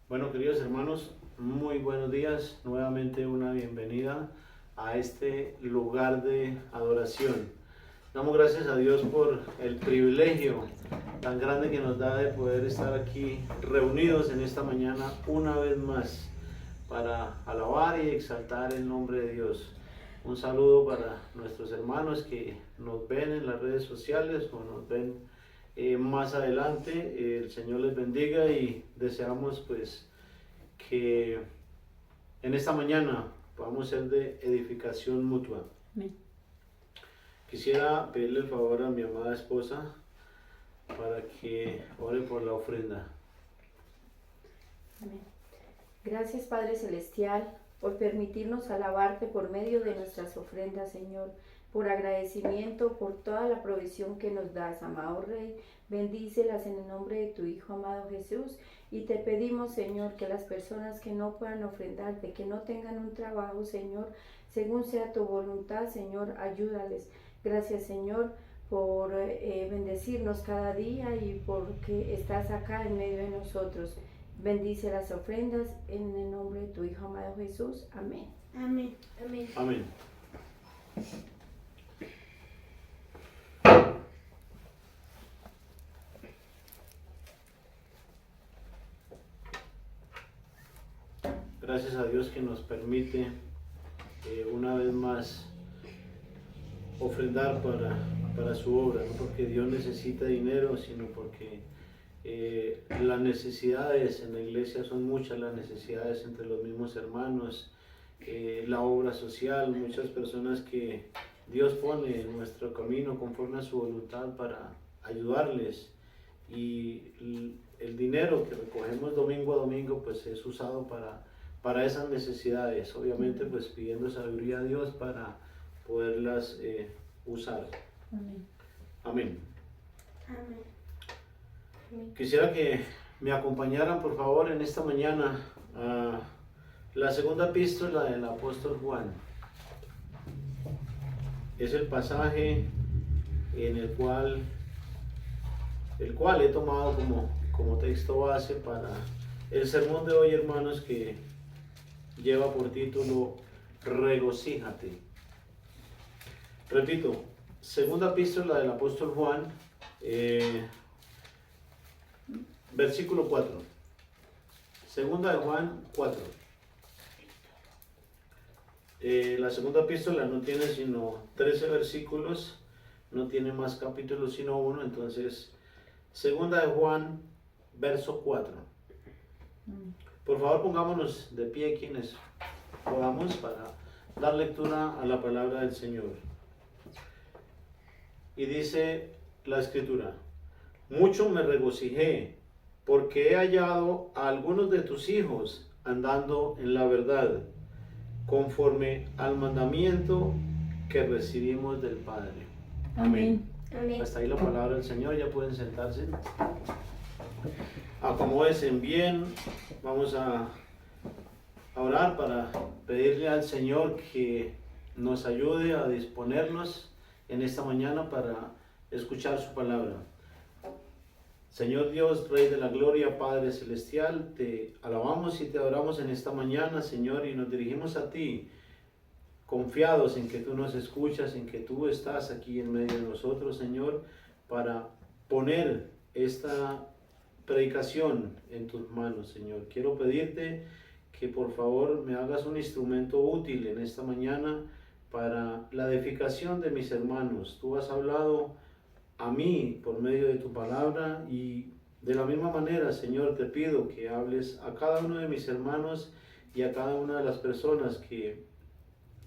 Bueno, queridos hermanos, muy buenos días. Nuevamente una bienvenida a este lugar de adoración. Damos gracias a Dios por el privilegio tan grande que nos da de poder estar aquí reunidos en esta mañana una vez más para alabar y exaltar el nombre de Dios. Un saludo para nuestros hermanos que nos ven en las redes sociales o nos ven más adelante. El Señor les bendiga y deseamos pues que en esta mañana podamos ser de edificación mutua. Amén. Quisiera pedirle el favor a mi amada esposa para que ore por la ofrenda. Amén. Gracias, Padre Celestial, por permitirnos alabarte por medio de nuestras ofrendas, Señor, por agradecimiento por toda la provisión que nos das, amado Rey. Bendícelas en el nombre de tu Hijo amado Jesús, y te pedimos, Señor, que las personas que no puedan ofrendarte, que no tengan un trabajo, Señor, según sea tu voluntad, Señor, ayúdales. Gracias, Señor, por bendecirnos cada día y porque estás acá en medio de nosotros. Bendice las ofrendas en el nombre de tu Hijo amado Jesús. Amén. Amén. Amén. Amén. Gracias a Dios que nos permite una vez más ofrendar para su obra, no porque Dios necesita dinero, sino porque las necesidades en la iglesia son muchas, las necesidades entre los mismos hermanos, la obra social, muchas personas que Dios pone en nuestro camino conforme a su voluntad para ayudarles, y el dinero que recogemos domingo a domingo pues es usado para esas necesidades, obviamente pues pidiendo sabiduría a Dios para poderlas usar. Amén. Amén. Amén. Quisiera que me acompañaran por favor en esta mañana a la segunda epístola del apóstol Juan. Es el pasaje en el cual he tomado como texto base para el sermón de hoy, hermanos, que lleva por título Regocíjate. Repito, segunda epístola del apóstol Juan, versículo 4. Segunda de Juan 4. La segunda epístola no tiene sino 13 versículos, no tiene más capítulos sino uno, entonces segunda de Juan, verso 4. Por favor, pongámonos de pie quienes podamos para dar lectura a la palabra del Señor. Y dice la Escritura: mucho me regocijé, porque he hallado a algunos de tus hijos andando en la verdad, conforme al mandamiento que recibimos del Padre. Amén. Amén. Hasta ahí la palabra del Señor, ya pueden sentarse. Acomódense bien, vamos a orar para pedirle al Señor que nos ayude a disponernos en esta mañana para escuchar su palabra. Señor Dios, Rey de la Gloria, Padre Celestial, te alabamos y te adoramos en esta mañana, Señor, y nos dirigimos a ti, confiados en que tú nos escuchas, en que tú estás aquí en medio de nosotros, Señor, para poner esta predicación en tus manos, Señor. Quiero pedirte que por favor me hagas un instrumento útil en esta mañana para la edificación de mis hermanos. Tú has hablado a mí por medio de tu palabra, y de la misma manera, Señor, te pido que hables a cada uno de mis hermanos y a cada una de las personas que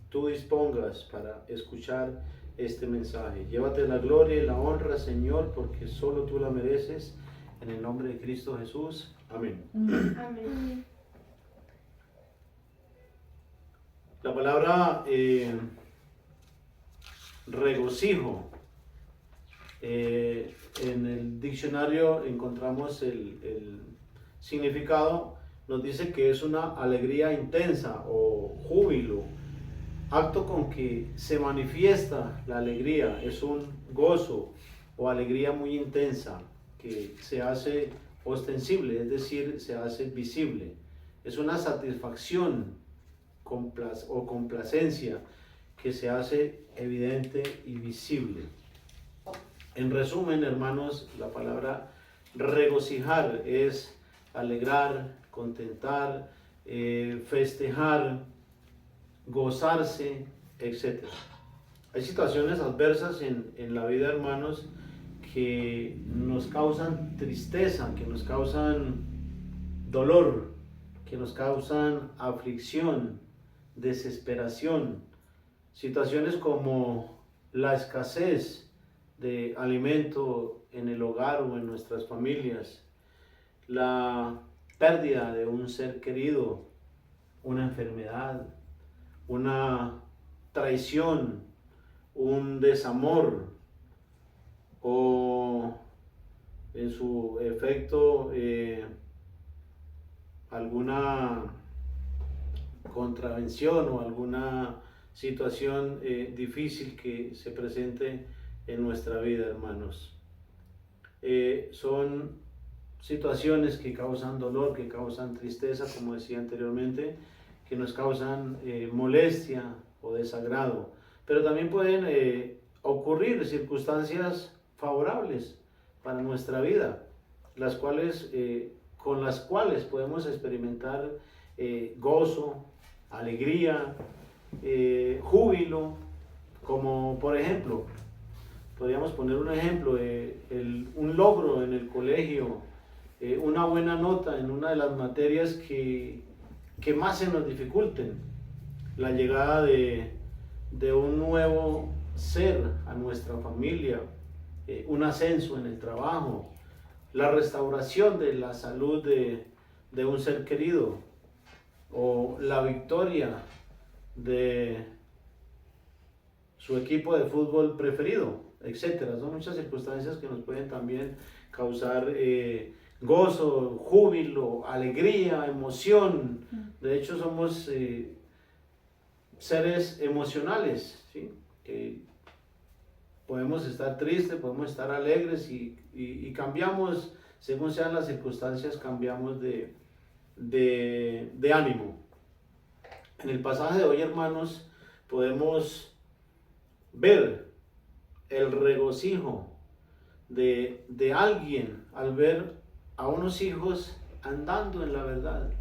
tú dispongas para escuchar este mensaje. Llévate la gloria y la honra, Señor, porque solo tú la mereces. En el nombre de Cristo Jesús. Amén. Amén. La palabra regocijo, en el diccionario encontramos el significado, nos dice que es una alegría intensa o júbilo, acto con que se manifiesta la alegría, es un gozo o alegría muy intensa que se hace ostensible, es decir, se hace visible. Es una satisfacción o complacencia que se hace evidente y visible. En resumen, hermanos, la palabra regocijar es alegrar, contentar, festejar, gozarse, etc. Hay situaciones adversas en la vida, hermanos, que nos causan tristeza, que nos causan dolor, que nos causan aflicción, desesperación. Situaciones como la escasez de alimento en el hogar o en nuestras familias, la pérdida de un ser querido, una enfermedad, una traición, un desamor o en su efecto alguna contravención o alguna situación difícil que se presente en nuestra vida, hermanos. Son situaciones que causan dolor, que causan tristeza, como decía anteriormente, que nos causan molestia o desagrado, pero también pueden ocurrir circunstancias favorables para nuestra vida, con las cuales podemos experimentar gozo, alegría, júbilo, como por ejemplo, podríamos poner un ejemplo, un logro en el colegio, una buena nota en una de las materias que más se nos dificulten, la llegada de un nuevo ser a nuestra familia, un ascenso en el trabajo, la restauración de la salud de un ser querido, o la victoria de su equipo de fútbol preferido, etc. Son muchas circunstancias que nos pueden también causar gozo, júbilo, alegría, emoción. De hecho, somos seres emocionales, ¿sí? Que podemos estar tristes, podemos estar alegres y cambiamos, según sean las circunstancias, cambiamos de ánimo. En el pasaje de hoy, hermanos, podemos ver el regocijo de alguien al ver a unos hijos andando en la verdad.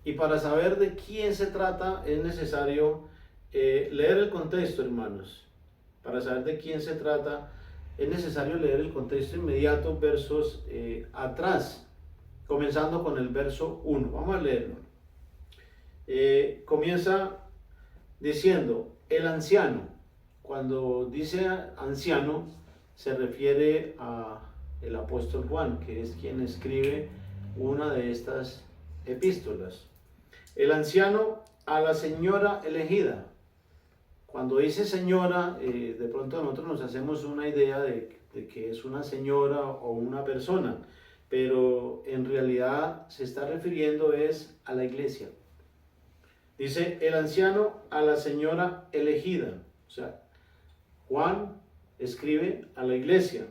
Y para saber de quién se trata es necesario leer el contexto, hermanos. Para saber de quién se trata es necesario leer el contexto inmediato, versos atrás, comenzando con el verso 1. Vamos a leerlo. Comienza diciendo, el anciano. Cuando dice anciano, se refiere a el apóstol Juan, que es quien escribe una de estas epístolas. El anciano a la señora elegida. Cuando dice señora, de pronto nosotros nos hacemos una idea de que es una señora o una persona, pero en realidad se está refiriendo es a la iglesia. Dice el anciano a la señora elegida. O sea, Juan escribe a la iglesia.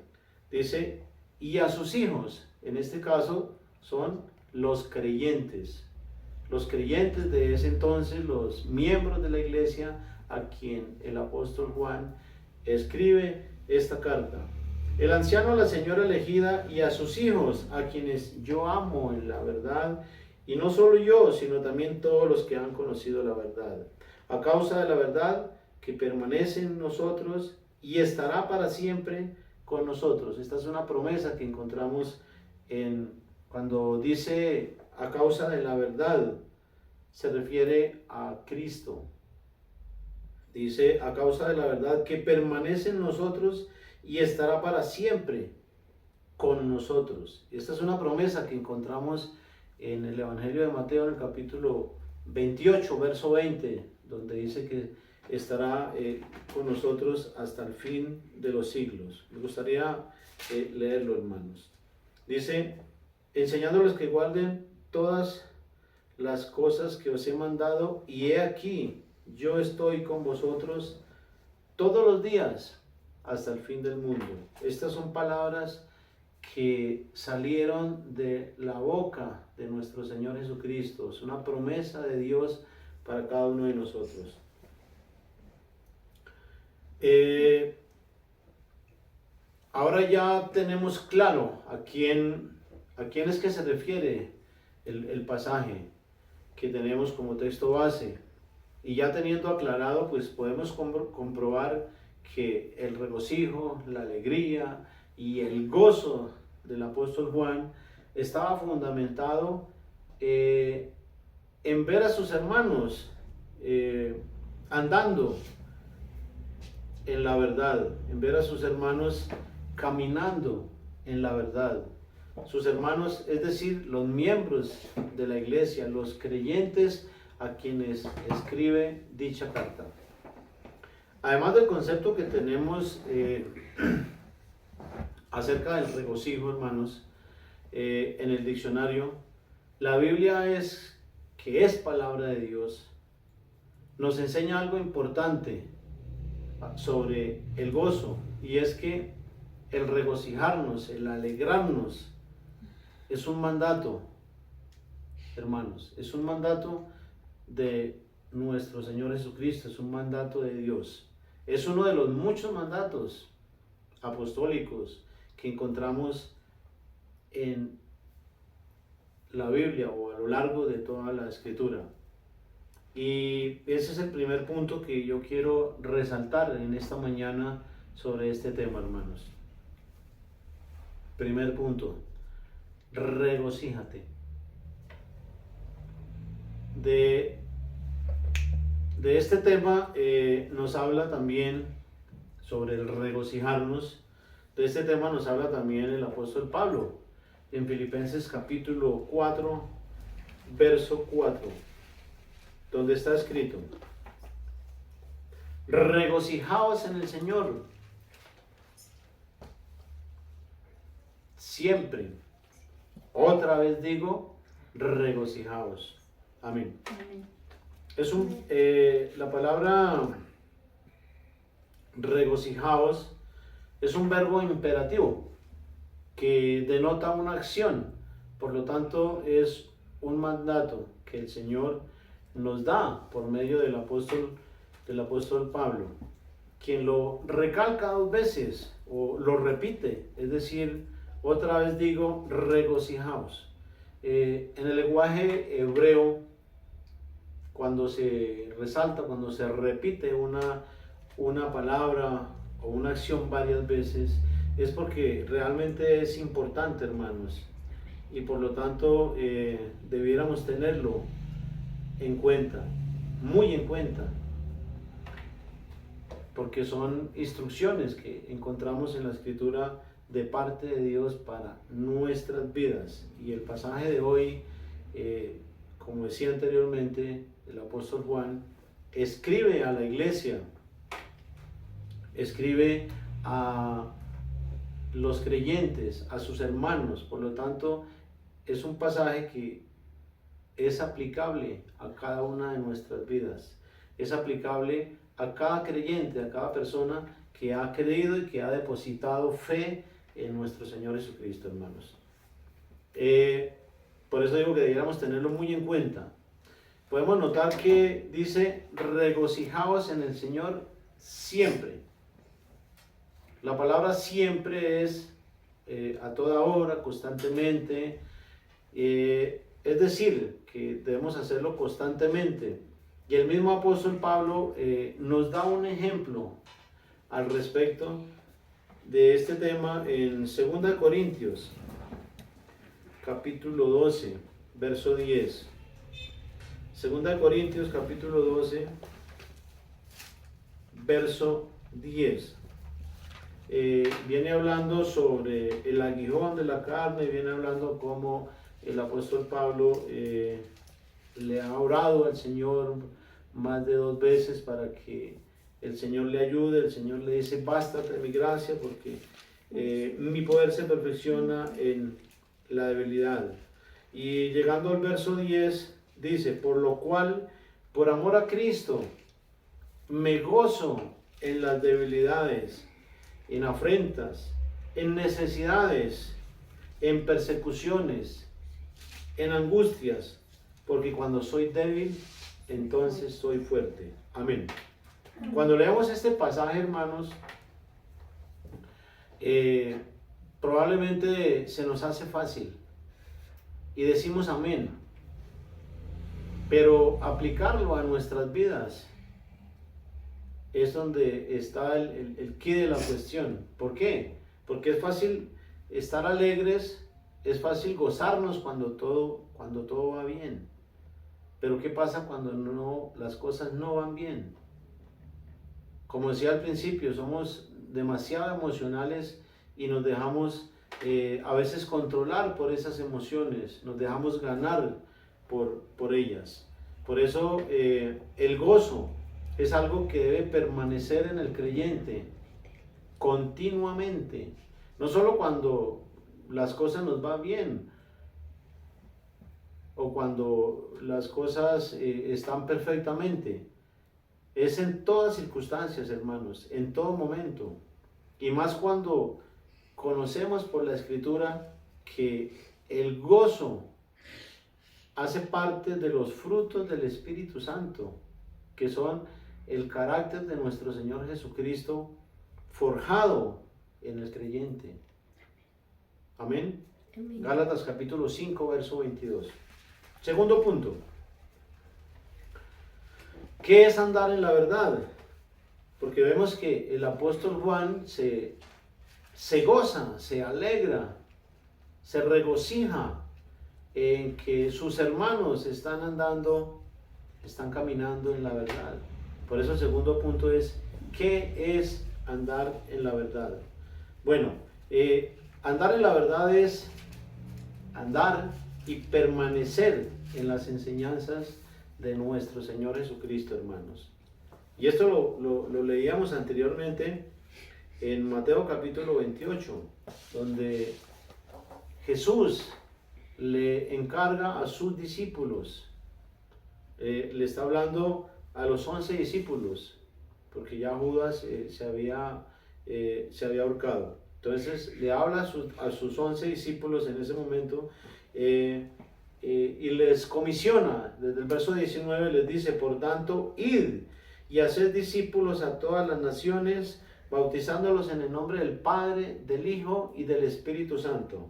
Dice, y a sus hijos. En este caso son los creyentes. Los creyentes de ese entonces, los miembros de la iglesia a quien el apóstol Juan escribe esta carta. El anciano a la señora elegida y a sus hijos, a quienes yo amo en la verdad, y no solo yo, sino también todos los que han conocido la verdad, a causa de la verdad que permanece en nosotros y estará para siempre con nosotros. Esta es una promesa que encontramos cuando dice a causa de la verdad, se refiere a Cristo. Dice a causa de la verdad que permanece en nosotros y estará para siempre con nosotros. Esta es una promesa que encontramos en el Evangelio de Mateo, en el capítulo 28, verso 20, donde dice que estará con nosotros hasta el fin de los siglos. Me gustaría leerlo, hermanos. Dice, enseñándoles que guarden todas las cosas que os he mandado, y he aquí, yo estoy con vosotros todos los días hasta el fin del mundo. Estas son palabras que salieron de la boca de nuestro Señor Jesucristo. Es una promesa de Dios para cada uno de nosotros. Ahora ya tenemos claro a quién es que se refiere el pasaje que tenemos como texto base. Y ya teniendo aclarado, pues podemos comprobar que el regocijo, la alegría y el gozo del apóstol Juan estaba fundamentado en ver a sus hermanos andando en la verdad, en ver a sus hermanos caminando en la verdad. Sus hermanos, es decir, los miembros de la iglesia, los creyentes a quienes escribe dicha carta. Además del concepto que tenemos acerca del regocijo, hermanos, en el diccionario, la Biblia que es palabra de Dios, nos enseña algo importante sobre el gozo, y es que el regocijarnos, el alegrarnos, es un mandato, hermanos, es un mandato de nuestro Señor Jesucristo, es un mandato de Dios. Es uno de los muchos mandatos apostólicos que encontramos en la Biblia o a lo largo de toda la Escritura. Y ese es el primer punto que yo quiero resaltar en esta mañana sobre este tema, hermanos. Primer punto, regocíjate. De este tema nos habla también sobre el regocijarnos. De este tema nos habla también el apóstol Pablo en Filipenses capítulo 4, verso 4, donde está escrito: regocijaos en el Señor siempre. Otra vez digo, regocijaos. Amén. La palabra regocijaos es un verbo imperativo que denota una acción. Por lo tanto, es un mandato que el Señor nos da por medio del apóstol Pablo, quien lo recalca 2 veces o lo repite, es decir, otra vez digo, regocijaos. En el lenguaje hebreo, cuando se resalta, cuando se repite una palabra o una acción varias veces, es porque realmente es importante, hermanos, y por lo tanto debiéramos tenerlo en cuenta, muy en cuenta, porque son instrucciones que encontramos en la Escritura de parte de Dios para nuestras vidas. Y el pasaje de hoy, como decía anteriormente, el apóstol Juan escribe a la iglesia, escribe a los creyentes, a sus hermanos. Por lo tanto, es un pasaje que es aplicable a cada una de nuestras vidas, es aplicable a cada creyente, a cada persona que ha creído y que ha depositado fe en nuestro Señor Jesucristo, hermanos. Por eso digo que deberíamos tenerlo muy en cuenta. Podemos notar que dice, regocijaos en el Señor siempre. La palabra siempre es a toda hora, constantemente. Es decir, que debemos hacerlo constantemente. Y el mismo apóstol Pablo nos da un ejemplo al respecto de este tema en 2 Corintios, capítulo 12, verso 10. 2 Corintios, capítulo 12, verso 10. Viene hablando sobre el aguijón de la carne, viene hablando cómo el apóstol Pablo le ha orado al Señor más de 2 veces para que el Señor le ayude. El Señor le dice, bástate mi gracia, porque mi poder se perfecciona en la debilidad. Y llegando al verso 10, dice, por lo cual, por amor a Cristo, me gozo en las debilidades, en afrentas, en necesidades, en persecuciones, en angustias, porque cuando soy débil, entonces soy fuerte. Amén. Cuando leemos este pasaje, hermanos, probablemente se nos hace fácil y decimos amén, pero aplicarlo a nuestras vidas es donde está el quid de la cuestión. ¿Por qué? Porque es fácil estar alegres, es fácil gozarnos cuando todo va bien. Pero ¿qué pasa cuando las cosas no van bien? Como decía al principio, somos demasiado emocionales y nos dejamos a veces controlar por esas emociones, nos dejamos ganar por ellas. Por eso el gozo es algo que debe permanecer en el creyente continuamente, no solo cuando las cosas nos van bien o cuando las cosas están perfectamente. Es en todas circunstancias, hermanos, en todo momento. Y más cuando conocemos por la Escritura que el gozo hace parte de los frutos del Espíritu Santo, que son el carácter de nuestro Señor Jesucristo forjado en el creyente. Amén. Amén. Gálatas capítulo 5, verso 22. Segundo punto. ¿Qué es andar en la verdad? Porque vemos que el apóstol Juan se goza, se alegra, se regocija en que sus hermanos están caminando en la verdad. Por eso el segundo punto es, ¿qué es andar en la verdad? Bueno, andar en la verdad es andar y permanecer en las enseñanzas de nuestro Señor Jesucristo, hermanos. Y esto lo leíamos anteriormente en Mateo capítulo 28, donde Jesús le encarga a sus discípulos, le está hablando a los 11 discípulos, porque ya Judas se había ahorcado. Entonces le habla a sus 11 discípulos en ese momento y les comisiona. Desde el verso 19 les dice: por tanto, id y haced discípulos a todas las naciones, bautizándolos en el nombre del Padre, del Hijo y del Espíritu Santo.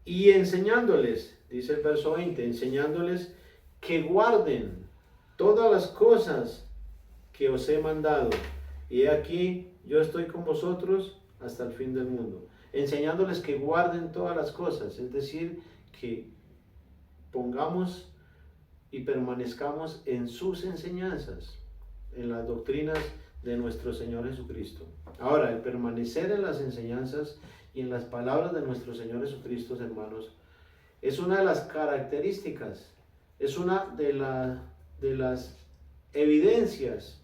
Y enseñándoles, dice el verso 20, enseñándoles que guarden todas las cosas que os he mandado. Y aquí yo estoy con vosotros hasta el fin del mundo. Enseñándoles que guarden todas las cosas, es decir, que pongamos y permanezcamos en sus enseñanzas, en las doctrinas de nuestro Señor Jesucristo. Ahora, el permanecer en las enseñanzas y en las palabras de nuestro Señor Jesucristo, hermanos, es una de las características, es una de las evidencias,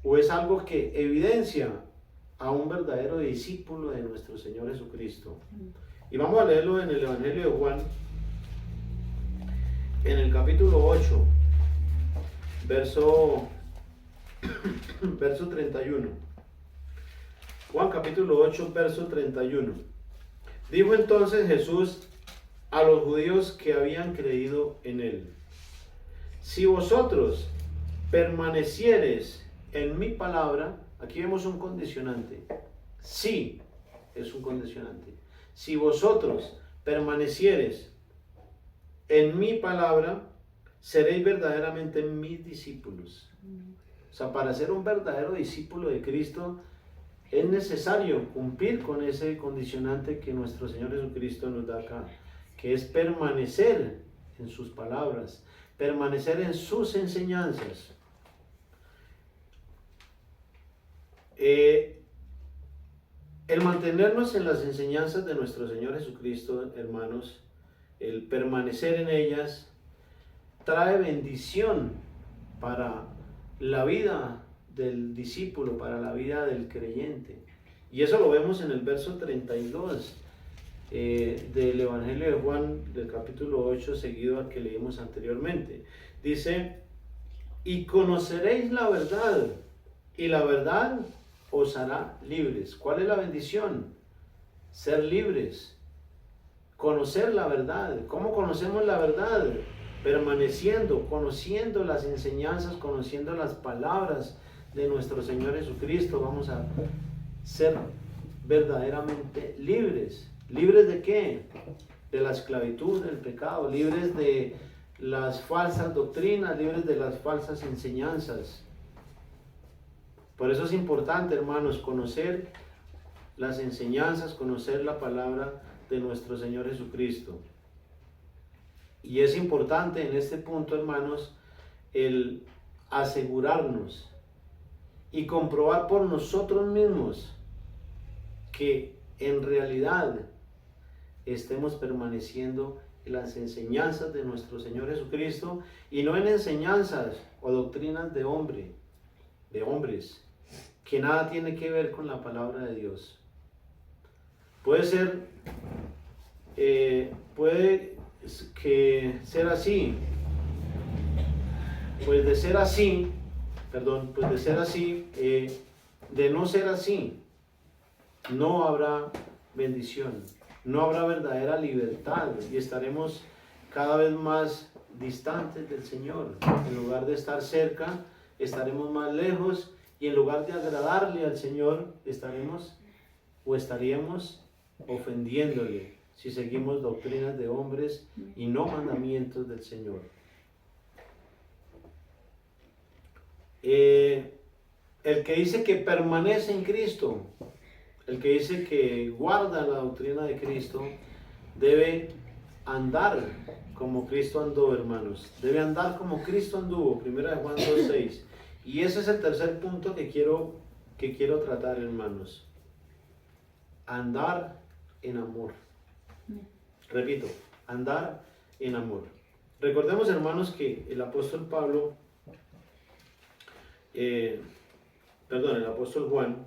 o es algo que evidencia a un verdadero discípulo de nuestro Señor Jesucristo. Y vamos a leerlo en el Evangelio de Juan, en el capítulo 8, verso 31. Juan capítulo 8, verso 31. Dijo entonces Jesús a los judíos que habían creído en él: si vosotros permaneciereis en mi palabra, aquí vemos un condicionante. Sí, es un condicionante. Si vosotros permaneciereis en mi palabra, seréis verdaderamente mis discípulos. O sea, para ser un verdadero discípulo de Cristo es necesario cumplir con ese condicionante que nuestro Señor Jesucristo nos da acá, que es permanecer en sus palabras, permanecer en sus enseñanzas. El mantenernos en las enseñanzas de nuestro Señor Jesucristo, hermanos, el permanecer en ellas, trae bendición para la vida del discípulo, para la vida del creyente. Y eso lo vemos en el verso 32 del Evangelio de Juan, del capítulo 8, seguido al que leímos anteriormente. Dice: y conoceréis la verdad, y la verdad os hará libres. ¿Cuál es la bendición? Ser libres. conocer la verdad. ¿Cómo conocemos la verdad? Permaneciendo, conociendo las enseñanzas, conociendo las palabras de nuestro Señor Jesucristo. Vamos a ser verdaderamente libres. ¿Libres de qué? De la esclavitud, del pecado, libres de las falsas doctrinas, libres de las falsas enseñanzas. Por eso es importante, hermanos, conocer las enseñanzas, conocer la palabra de nuestro Señor Jesucristo. Y es importante en este punto, hermanos, el asegurarnos y comprobar por nosotros mismos que en realidad estemos permaneciendo en las enseñanzas de nuestro Señor Jesucristo y no en enseñanzas o doctrinas de hombres, que nada tiene que ver con la palabra de Dios. Puede ser que ser así, pues de ser así, de no ser así, no habrá bendición, no habrá verdadera libertad y estaremos cada vez más distantes del Señor. En lugar de estar cerca, estaremos más lejos y en lugar de agradarle al Señor, estaríamos ofendiéndole si seguimos doctrinas de hombres y no mandamientos del Señor. El que dice que permanece en Cristo, el que dice que guarda la doctrina de Cristo, debe andar como Cristo andó, hermanos. Debe andar como Cristo anduvo, 1 Juan 2:6. Y ese es el tercer punto que quiero tratar, hermanos. Andar en amor. Repito, andar en amor. Recordemos, hermanos, que el apóstol Pablo, el apóstol Juan,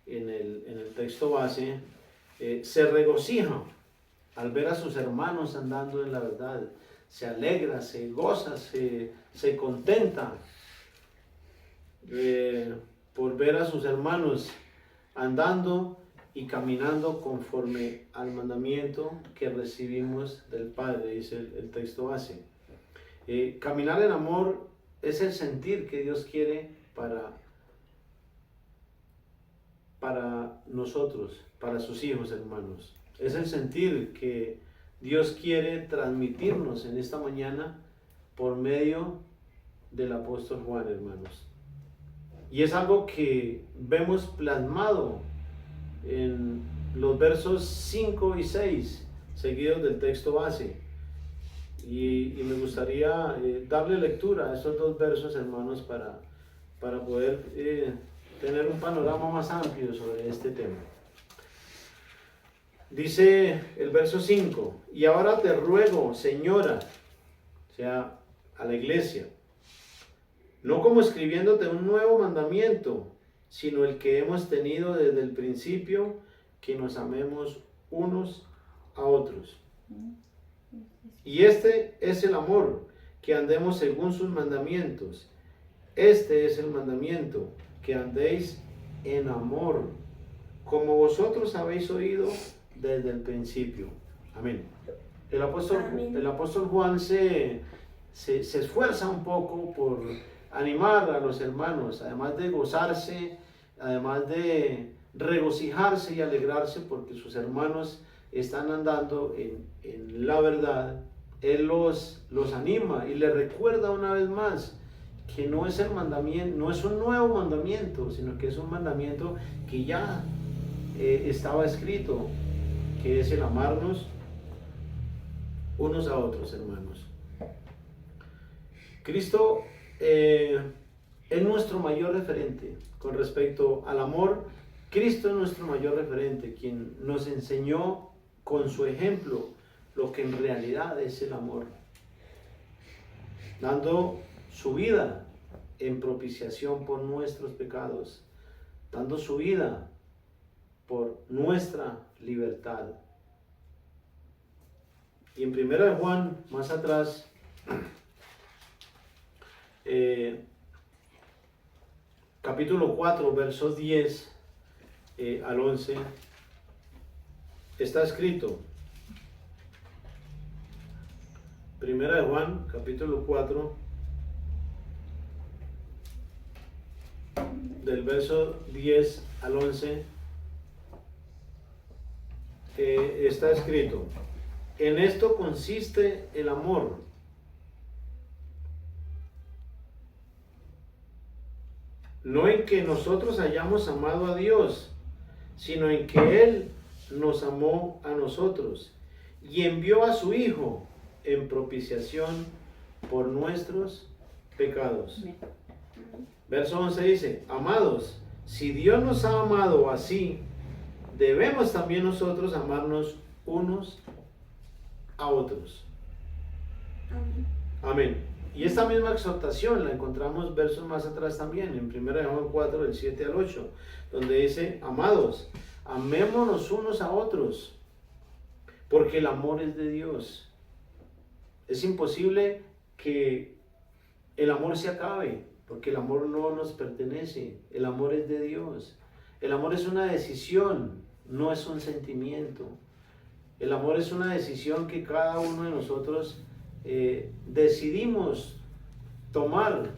en el texto base, se regocija al ver a sus hermanos andando en la verdad. Se alegra, se goza, se contenta por ver a sus hermanos andando y caminando conforme al mandamiento que recibimos del Padre, dice el texto base. Caminar en amor es el sentir que Dios quiere para nosotros, para sus hijos, hermanos. Es el sentir que Dios quiere transmitirnos en esta mañana por medio del apóstol Juan, hermanos. Y es algo que vemos plasmado en los versos 5 y 6, seguidos del texto base. Y me gustaría darle lectura a esos dos versos, hermanos, para poder tener un panorama más amplio sobre este tema. Dice el verso 5: y ahora te ruego, Señora, o sea, a la iglesia, no como escribiéndote un nuevo mandamiento, sino el que hemos tenido desde el principio, que nos amemos unos a otros. Y este es el amor, que andemos según sus mandamientos. Este es el mandamiento, que andéis en amor, como vosotros habéis oído desde el principio. Amén. El apóstol Juan se esfuerza un poco por animar a los hermanos, además de gozarse, además de regocijarse y alegrarse porque sus hermanos están andando en la verdad. Él los anima y les recuerda una vez más que no es el mandamiento, no es un nuevo mandamiento, sino que es un mandamiento que ya estaba escrito, que es el amarnos unos a otros, hermanos. Cristo es nuestro mayor referente con respecto al amor. Cristo es nuestro mayor referente, quien nos enseñó con su ejemplo lo que en realidad es el amor, dando su vida en propiciación por nuestros pecados, dando su vida por nuestra libertad. Y en 1 Juan, más atrás, capítulo 4, versos 10 al 11, está escrito: Primera de Juan, capítulo 4, del verso 10 al 11, está escrito: en esto consiste el amor, no en que nosotros hayamos amado a Dios, sino en que Él nos amó a nosotros y envió a su Hijo en propiciación por nuestros pecados. Amén. Verso 11 dice: amados, si Dios nos ha amado así, debemos también nosotros amarnos unos a otros. Amén. Amén. Y esta misma exhortación la encontramos versos más atrás también, en 1 Juan 4, del 7 al 8, donde dice: amados, amémonos unos a otros, porque el amor es de Dios. Es imposible que el amor se acabe, porque el amor no nos pertenece, el amor es de Dios. El amor es una decisión, no es un sentimiento. El amor es una decisión que cada uno de nosotros decidimos tomar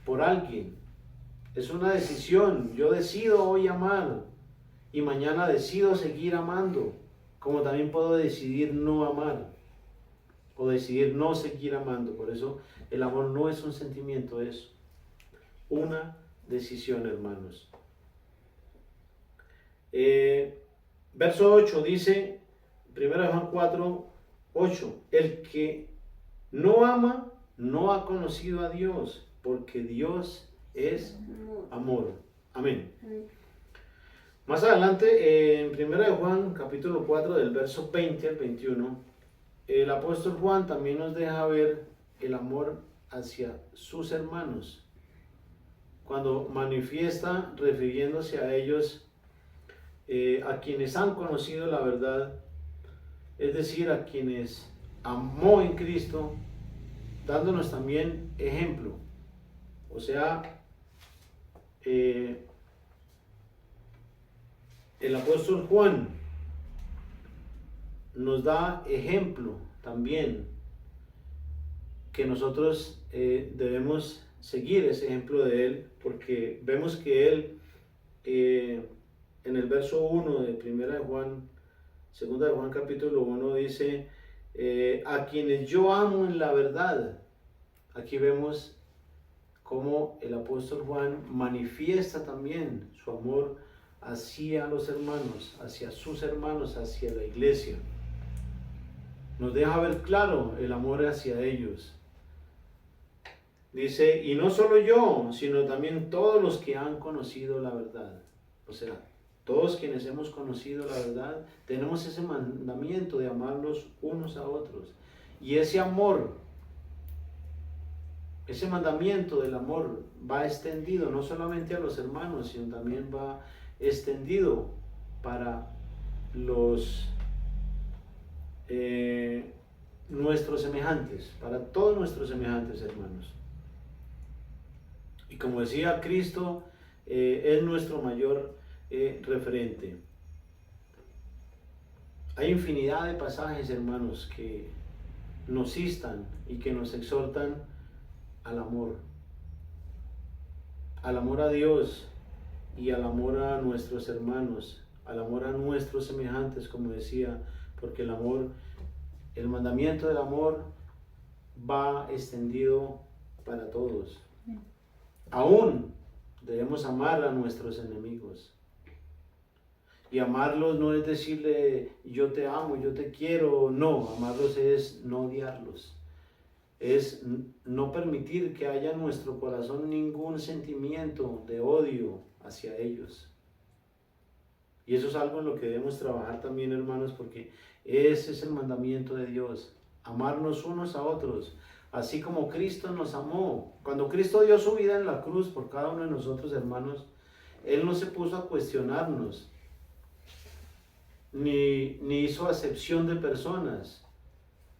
por alguien. Es una decisión. Yo decido hoy amar y mañana decido seguir amando, como también puedo decidir no amar o decidir no seguir amando. Por eso el amor no es un sentimiento, es una decisión, hermanos. Verso 8 dice, 1 Juan 4, 8, el que no ama no ha conocido a Dios, porque Dios es amor. Amén. Amén. Más adelante, en 1 Juan capítulo 4, del verso 20 al 21, el apóstol Juan también nos deja ver el amor hacia sus hermanos, cuando manifiesta, refiriéndose a ellos, a quienes han conocido la verdad, es decir, a quienes amó en Cristo, dándonos también ejemplo. O sea, el apóstol Juan nos da ejemplo también, que nosotros debemos seguir ese ejemplo de él, porque vemos que él, en el verso 1 de 2 de Juan capítulo 1 dice, a quienes yo amo en la verdad. Aquí vemos cómo el apóstol Juan manifiesta también su amor hacia los hermanos, hacia sus hermanos, hacia la iglesia. Nos deja ver claro el amor hacia ellos. Dice, y no solo yo, sino también todos los que han conocido la verdad. O sea, todos quienes hemos conocido la verdad, tenemos ese mandamiento de amarlos unos a otros. Y ese amor, ese mandamiento del amor va extendido no solamente a los hermanos, sino también va extendido para los nuestros semejantes, para todos nuestros semejantes, hermanos. Y como decía Cristo, es nuestro mayor referente. Hay infinidad de pasajes, hermanos, que nos instan y que nos exhortan al amor a Dios y al amor a nuestros hermanos, al amor a nuestros semejantes, como decía, porque el amor, el mandamiento del amor va extendido para todos. Aún debemos amar a nuestros enemigos. Y amarlos no es decirle yo te amo, yo te quiero, no, amarlos es no odiarlos. Es no permitir que haya en nuestro corazón ningún sentimiento de odio hacia ellos. Y eso es algo en lo que debemos trabajar también, hermanos, porque ese es el mandamiento de Dios, amarnos unos a otros, así como Cristo nos amó. Cuando Cristo dio su vida en la cruz por cada uno de nosotros, hermanos, Él no se puso a cuestionarnos, ni hizo acepción de personas.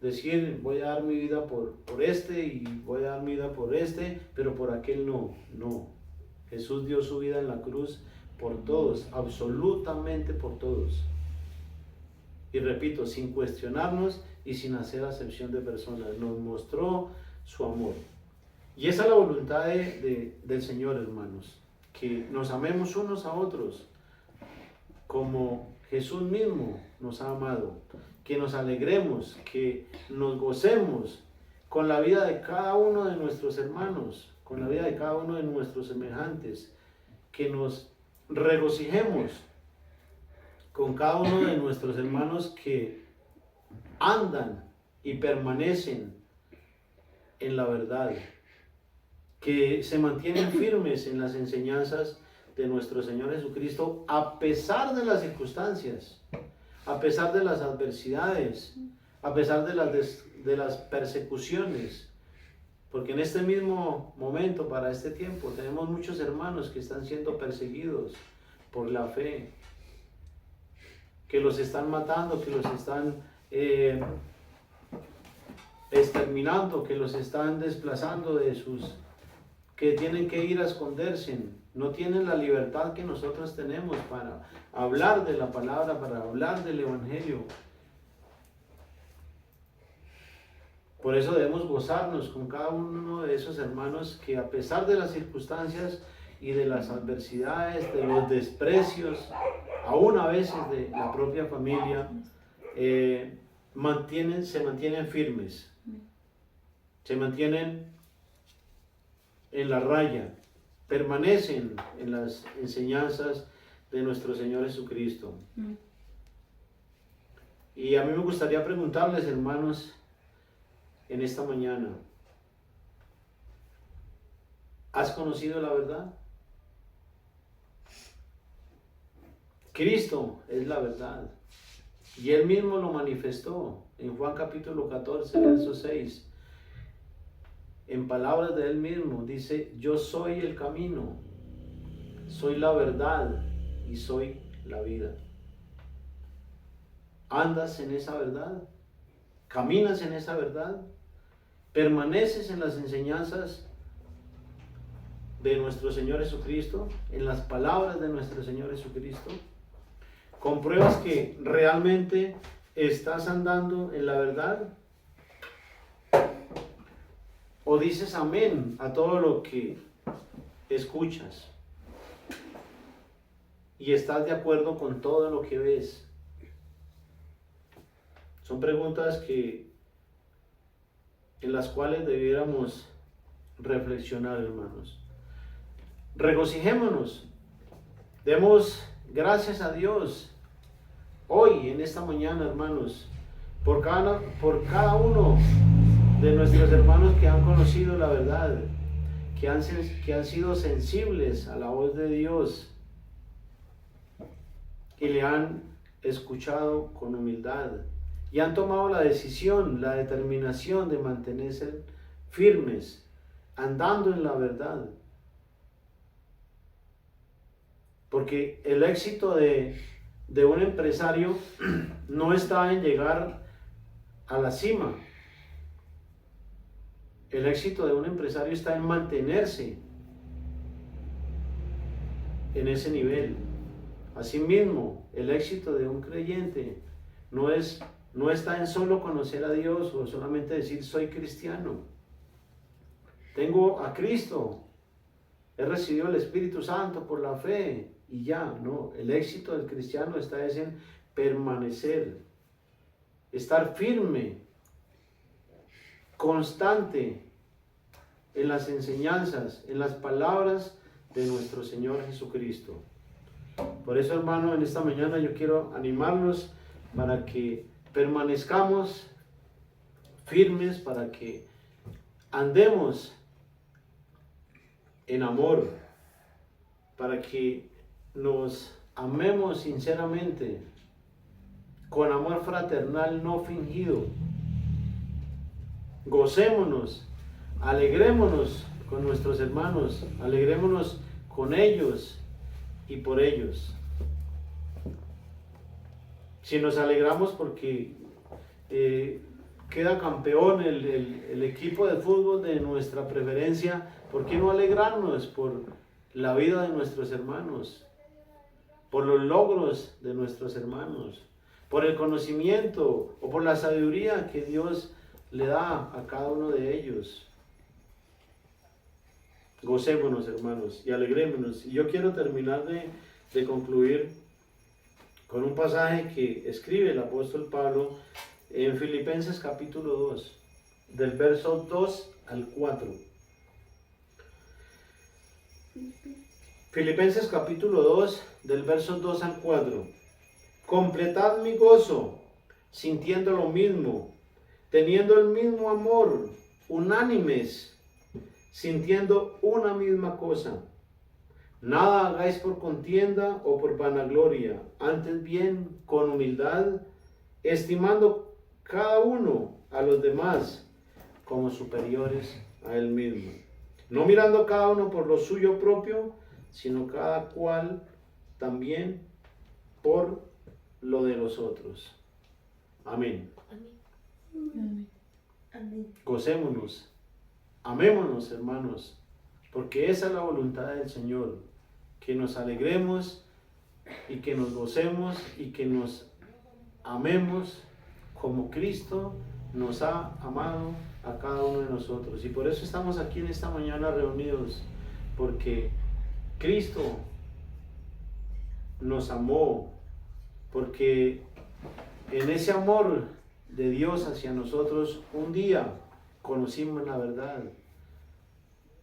Decir, voy a dar mi vida por este y voy a dar mi vida por este, pero por aquel no. No. Jesús dio su vida en la cruz por todos, absolutamente por todos. Y repito, sin cuestionarnos y sin hacer acepción de personas. Nos mostró su amor. Y esa es la voluntad del Señor, hermanos, que nos amemos unos a otros como Jesús mismo nos ha amado, que nos alegremos, que nos gocemos con la vida de cada uno de nuestros hermanos, con la vida de cada uno de nuestros semejantes, que nos regocijemos con cada uno de nuestros hermanos que andan y permanecen en la verdad, que se mantienen firmes en las enseñanzas de nuestro Señor Jesucristo, a pesar de las circunstancias, a pesar de las adversidades, a pesar de las persecuciones, porque en este mismo momento, para este tiempo, tenemos muchos hermanos que están siendo perseguidos por la fe, que los están matando, que los están exterminando, que los están desplazando de sus, que tienen que ir a esconderse. No tienen la libertad que nosotros tenemos para hablar de la palabra, para hablar del Evangelio. Por eso debemos gozarnos con cada uno de esos hermanos que, a pesar de las circunstancias y de las adversidades, de los desprecios, aún a veces de la propia familia, se mantienen firmes, se mantienen en la raya, permanecen en las enseñanzas de nuestro Señor Jesucristo. Y a mí me gustaría preguntarles, hermanos, en esta mañana, ¿has conocido la verdad? Cristo es la verdad, y Él mismo lo manifestó en Juan capítulo 14, verso 6. En palabras de Él mismo, dice: yo soy el camino, soy la verdad y soy la vida. ¿Andas en esa verdad? ¿Caminas en esa verdad? ¿Permaneces en las enseñanzas de nuestro Señor Jesucristo? ¿En las palabras de nuestro Señor Jesucristo? ¿Compruebas que realmente estás andando en la verdad? ¿O dices amén a todo lo que escuchas? ¿Y estás de acuerdo con todo lo que ves? Son preguntas en las cuales debiéramos reflexionar, hermanos. Regocijémonos. Demos gracias a Dios hoy, en esta mañana, hermanos, por cada uno de nuestros hermanos que han conocido la verdad, que han sido sensibles a la voz de Dios y le han escuchado con humildad y han tomado la decisión, la determinación de mantenerse firmes, andando en la verdad. Porque el éxito de un empresario no está en llegar a la cima. El éxito de un empresario está en mantenerse en ese nivel. Asimismo, el éxito de un creyente no está en solo conocer a Dios o solamente decir soy cristiano. Tengo a Cristo, he recibido el Espíritu Santo por la fe y ya, no. El éxito del cristiano está en permanecer, estar firme, constante en las enseñanzas, en las palabras de nuestro Señor Jesucristo. Por eso, hermano, en esta mañana yo quiero animarlos para que permanezcamos firmes, para que andemos en amor, para que nos amemos sinceramente, con amor fraternal no fingido. Gocémonos, alegrémonos con nuestros hermanos, alegrémonos con ellos y por ellos. Si nos alegramos porque queda campeón el equipo de fútbol de nuestra preferencia, ¿por qué no alegrarnos por la vida de nuestros hermanos, por los logros de nuestros hermanos? por el conocimiento o por la sabiduría que Dios le da a cada uno de ellos. Gocémonos, hermanos, y alegrémonos. Y yo quiero terminar de concluir con un pasaje que escribe el apóstol Pablo en Filipenses capítulo 2, del verso 2 al 4. Filipenses capítulo 2, del verso 2 al 4. Completad mi gozo, sintiendo lo mismo, teniendo el mismo amor, unánimes, sintiendo una misma cosa. Nada hagáis por contienda o por vanagloria, antes bien con humildad, estimando cada uno a los demás como superiores a él mismo. No mirando cada uno por lo suyo propio, sino cada cual también por lo de los otros. Amén. Amén. Gocémonos, amémonos, hermanos, porque esa es la voluntad del Señor, que nos alegremos y que nos gocemos y que nos amemos como Cristo nos ha amado a cada uno de nosotros. Y por eso estamos aquí en esta mañana reunidos, porque Cristo nos amó, porque en ese amor de Dios hacia nosotros, un día conocimos la verdad.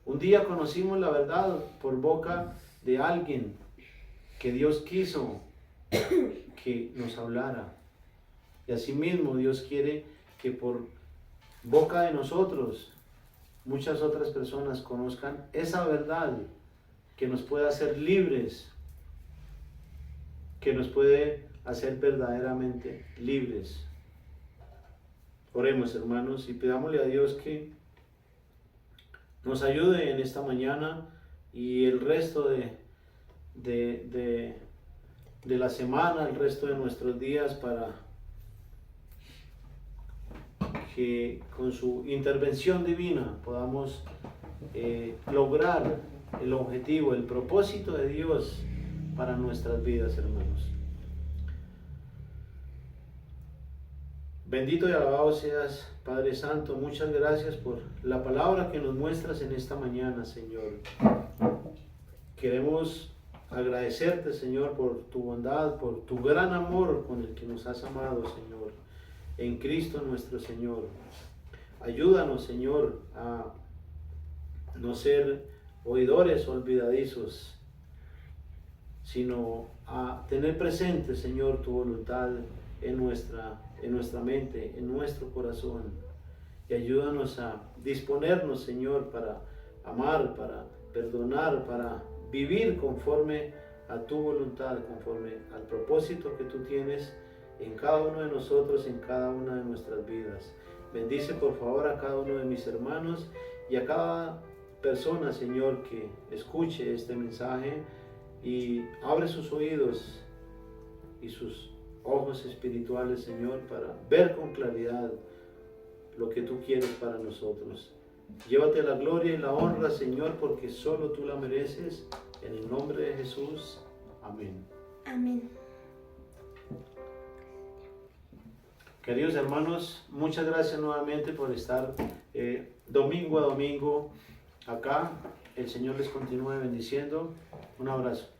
Un día conocimos la verdad por boca de alguien que Dios quiso que nos hablara. Y asimismo Dios quiere que por boca de nosotros muchas otras personas conozcan esa verdad que nos puede hacer libres, que nos puede hacer verdaderamente libres. Oremos, hermanos, y pidámosle a Dios que nos ayude en esta mañana y el resto de la semana, el resto de nuestros días, para que con su intervención divina podamos lograr el objetivo, el propósito de Dios para nuestras vidas, hermanos. Bendito y alabado seas, Padre Santo. Muchas gracias por la palabra que nos muestras en esta mañana, Señor. Queremos agradecerte, Señor, por tu bondad, por tu gran amor con el que nos has amado, Señor, en Cristo nuestro Señor. Ayúdanos, Señor, a no ser oidores olvidadizos, sino a tener presente, Señor, tu voluntad en nuestra mente, en nuestro corazón. Y ayúdanos a disponernos, Señor, para amar, para perdonar, para vivir conforme a tu voluntad, conforme al propósito que tú tienes en cada uno de nosotros, en cada una de nuestras vidas. Bendice por favor a cada uno de mis hermanos y a cada persona, Señor, que escuche este mensaje, y abre sus oídos y sus ojos espirituales, Señor, para ver con claridad lo que tú quieres para nosotros. Llévate la gloria y la honra, Señor, porque solo tú la mereces. En el nombre de Jesús. Amén. Amén. Queridos hermanos, muchas gracias nuevamente por estar domingo a domingo acá. El Señor les continúe bendiciendo. Un abrazo.